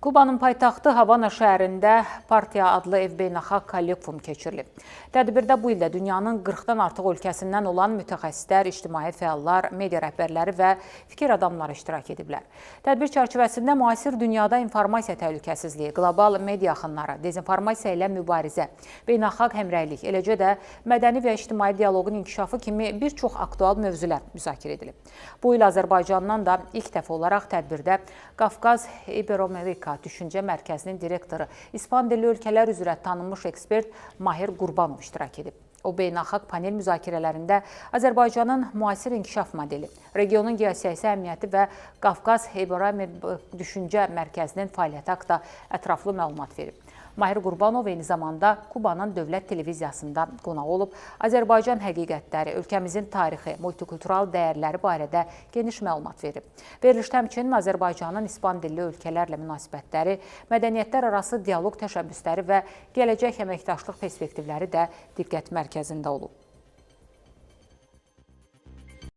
Kubanın paytaxtı Havana şəhərində Partiya adlı ev beynəlxalq kollokvium keçirilib. Tədbirdə bu ildə dünyanın 40-dan artıq ölkəsindən olan mütəxəssislər, ictimai fəallar, media rəhbərləri və fikir adamları iştirak ediblər. Tədbir çərçivəsində müasir dünyada informasiya təhlükəsizliyi, qlobal media axınları, dezinformasiya ilə mübarizə, beynəlxalq həmrəylik, eləcə də mədəni və ictimai dialoqun inkişafı kimi bir çox aktual mövzular müzakirə edilib. Bu il Azərbaycandan da ilk dəfə olaraq tədbirdə Qafqaz İberoamerika Düşüncə Mərkəzinin direktoru, İspan dilli ölkələr üzrə tanınmış ekspert Mahir Qurbanov iştirak edib. O, beynəlxalq panel müzakirələrində Azərbaycanın müasir inkişaf modeli, regionun geosiyasi əhəmiyyəti və Qafqaz İberoamerika Düşüncə Mərkəzinin fəaliyyəti haqqında ətraflı məlumat verib. Mahir Qurbanov eyni zamanda Kubanın dövlət televiziyasında qonaq olub, Azərbaycan həqiqətləri, ölkəmizin tarixi, multikultural dəyərləri barədə geniş məlumat verib. Verilişdə həmçinin Azərbaycanın İspan dilli ölkələrlə münasibətləri, mədəniyyətlər arası dialoq təşəbbüsləri və gələcək əməkdaşlıq perspektivləri də diqqət mərkəzində olub.